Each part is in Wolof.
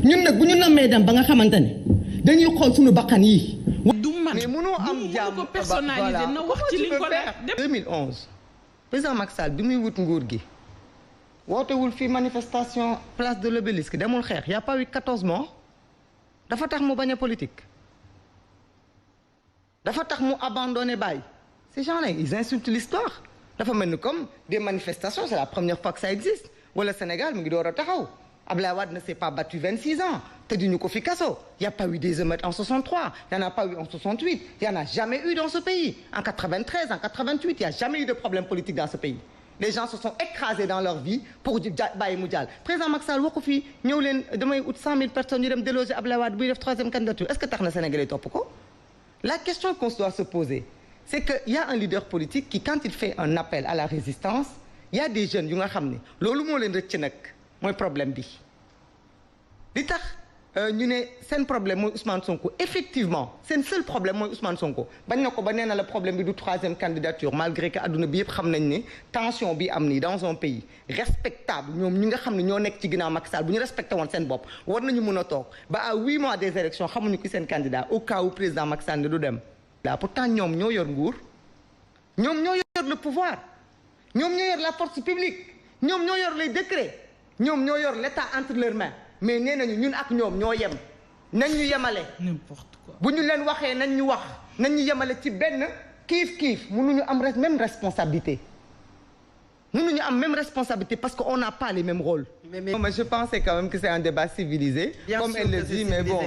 ñun nag bu ñu nammee dem ba nga xamante ne dañuy xool suñu bakkan yi. mais mënoo am jàmm ko personnaliser na wax ci li ko def. 2011 président Macky Sall bi muy wut nguur gi wootewul fii manifestation place de l'Obélisque demul xeex y a pas eu 14 morts dafa tax mu bañ a politique dafa tax mu abandonné bàyyi ces gens-là ils insultent l'histoire dafa mel ni comme des manifestations c'est la première fois que ça existe wala Sénégal mu ngi door a taxaw Abdoulaye Wade ne s'est pas battu 26 ans te duñu ko fi kaso y a pas eu des émeutes en 63 y en a pas eu en 68 y en a jamais eu dans ce pays en 93 en 88 y a jamais eu de problème politique dans ce pays les gens se sont écrasés dans leur vie pour bàyyi mu jàll président Macky Sall waxu fii ñëw leen damay ut 100 000 personnes ñu dem déloger Abdoulaye Wade buy def troisième candidature est-ce que tax na Sénégalais topp ko la question qu'on doit se poser c'est que y a un leader politique qui quand il fait un appel à la résistance il y a des jeunes yu nga xam ne loolu moo leen rëcc nag mooy problème bi li tax ñu ne seen problème mooy Ousmane Sonko effectivement seen seul problème mooy Ousmane Sonko bañ na ko ba nee na la problème bi du troisième candidature malgré que adduna bi yëpp xam nañ ne tension bi am nii dans un pays respectable ñoom ñi nga xam ne ñoo nekk ci ginnaaw Macky Sall bu ñu respecté woon seen bopp war nañu mën a toog ba à 8 mois des élections xamuñu ki seen candidat au cas où président Macky Sall ne du dem là pourtant ñoom ñoo yor nguur ñoom ñoo yor le pouvoir ñoom ñoo yor la force publique ñoom ñoo yor les décrets ñoom ñoo yor l'état entre leurs mains mais nee nañu ñun ak ñoom ñoo yem nañ ñu yemale. n'importe quoi bu ñu leen waxee nañ ñu wax nañ ñu yemale ci benn kiif mënuñu am même responsabilité mënuñu am même responsabilité parce que on n'a pas les mêmes rôles. mais je pensais quand même que c'est un débat civilisé. Bien comme elle le dit mais bon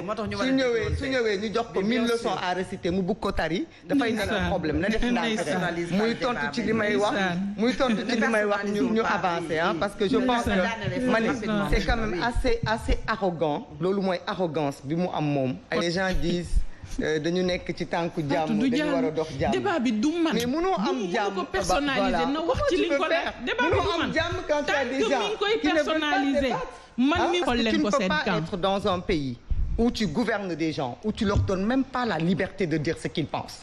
su ñëwee ñu jox ko 1000 leçons à réciter mu bugg ko tari. dafay nekk problème na def ndànk muy tontu ci li may wax muy tontu ci li may wax ñu avancer ah parce que je pense que man c'est quand même assez arrogant. loolu mooy arrogance bi mu am moom. les gens disent. dañu nekk ci tànku jàmm dañu war a dox jàmm débat bi du man mais mënoo am jàmm ko personnaliser na wax ci li ko def débat bi du man quand tu as des gens qui ne veulent pas débattre man mi xool leen ko seen camp. Tu ne peux pas être dans un pays où tu gouvernes des gens où tu leur donnes même pas la liberté de dire ce qu'ils pensent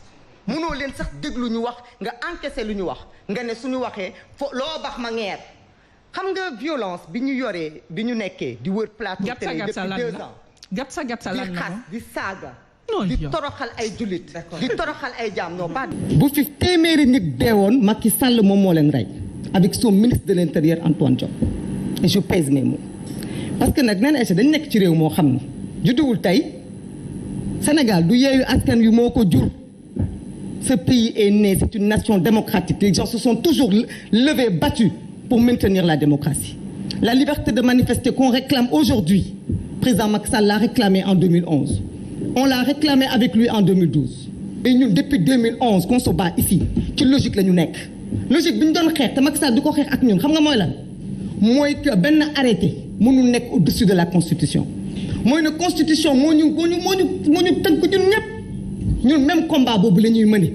mënoo leen sax déglu ñu wax nga encaisser lu ñu wax nga ne suñu waxee loo bax ma ngeer xam nga violence bi ñu yoree bi ñu nekkee di wër plateau télé depuis 2 ans gatsa lan di xas di saaga non di toroxal ay jullit di toroxal ay jaam non pas. bu fi téeméeri nit deewoon Macky Sall moom moo leen rey avec son ministre de l'intérieur Antoine Diome et je pèse mes mots parce que nag nee na dañ nekk ci réew moo xam ne judduwul tey Sénégal du yeeyu askan wi moo ko jur ce pays est né c'est une nation démocratique les gens se sont toujours levés battus pour maintenir la démocratie la liberté de manifester qu'on réclame aujourd'hui président Macky Sall l'a réclamé en 2011 on l'a réclamé avec lui en 2012 et ñun depuis 2011 qu'on se bat ici ci logique la ñu nekk logique bi ñu doon xeex te Macky Sall di ko xeex ak ñun xam nga mooy lan mooy que benn arrêté mënul nekk au-dessus de la constitution mooy ne constitution moo ñu tënk ñun ñëpp ñun même combat boobu la ñuy mëne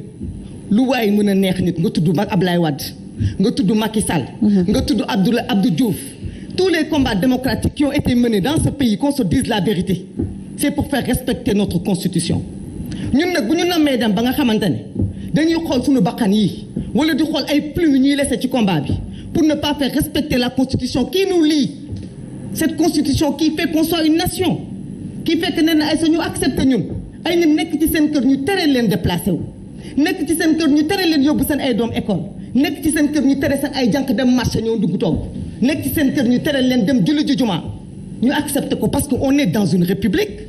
lu waaye mën a neex nit nga tudd Abdoulaye Wade nga tudd Macky Sall nga tudd Abdou Diouf tous les combats démocratiques qui ont été menés dans ce pays qu'on se dise la vérité c'est pour faire respecter notre constitution ñun nag bu ñu nammee dem ba nga xamante ne dañuy xool suñu bakkan yi wala di xool ay plumes ñuy laisser ci combat bi pour ne pas faire respecter la constitution qui nous lie cette constitution qui fait qu'on soit une nation qui fait que nee na ay sa ñu accepter ñun ay nit nekk ci seen kër ñu tere leen déplacé wu nekk ci seen kër ñu tere leen yóbbu seen ay doom école nekk ci seen kër ñu tere seen ay jànk dem marché ñëw dugg toog nekk ci seen kër ñu tere leen dem julli ji jumaa ñu accepter ko parce que on est dans une république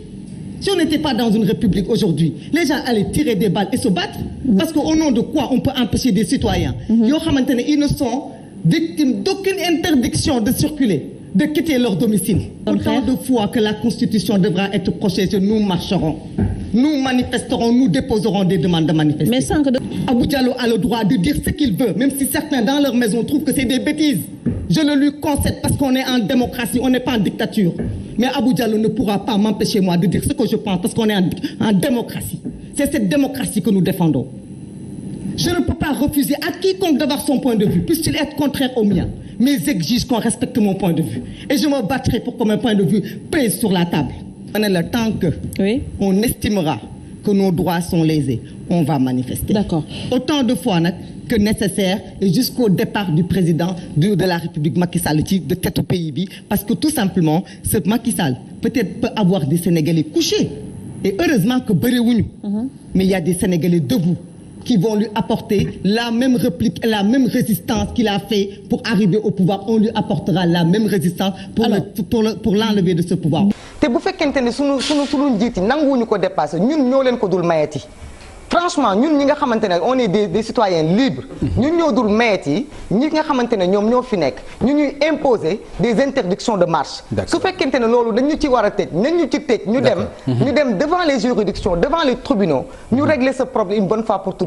si on n'était pas dans une république aujourd'hui les gens allaient tirer des balles et se battre parce que au nom de quoi on peut empêcher des citoyens yoo xamante ne ils ne sont victimes d'aucune interdiction de circuler de quitter leur domicile autant de fois que la constitution devra être protégée nous marcherons nous manifesterons nous déposerons des demandes de manifestation Abou Diallo a le droit de dire ce qu'il veut même si certains dans leur maison trouvent que c'est des bêtises je le lui concède parce qu'on est en démocratie on n'est pas en dictature mais Abou Diallo ne pourra pas m'empêcher moi de dire ce que je pense parce qu'on est en démocratie c'est cette démocratie que nous défendons je ne peux pas refuser à quiconque d'avoir son point de vue puisse-t-il être contraire au mien mais j'exige qu'on respecte mon point de vue et je me battrai pour que mon point de vue pèse sur la table le temps que on estimera que nos droits sont lésés on va manifester d'accord autant de fois nag que nécessaire et jusqu'au départ du président de la République Macky Sall ci de tête pays bi parce que tout simplement ce Macky Sall peut-être peut avoir des Sénégalais couchés et heureusement que bëriwuñu mais il y a des Sénégalais debout qui vont lui apporter la même réplique et la même résistance qu'il a fait pour arriver au pouvoir. On lui apportera la même résistance pour l'enlever de ce pouvoir. te bu fekkente ne sunu njiit yi nanguwuñu ko dépasser ñun ñoo leen ko dul mayeti franchement ñun ñi nga xamante ne on est des citoyens libres ñun ñoo dul mayeti ñi nga xamante ne ñoom ñoo fi nekk ñu ñuy imposer des interdictions de marche su fekkente ne loolu dañu ci war a tëj nañ ñu ci tëj ñu dem devant les juridictions devant les tribunaux ñu régler ce problème une bonne fois pour tout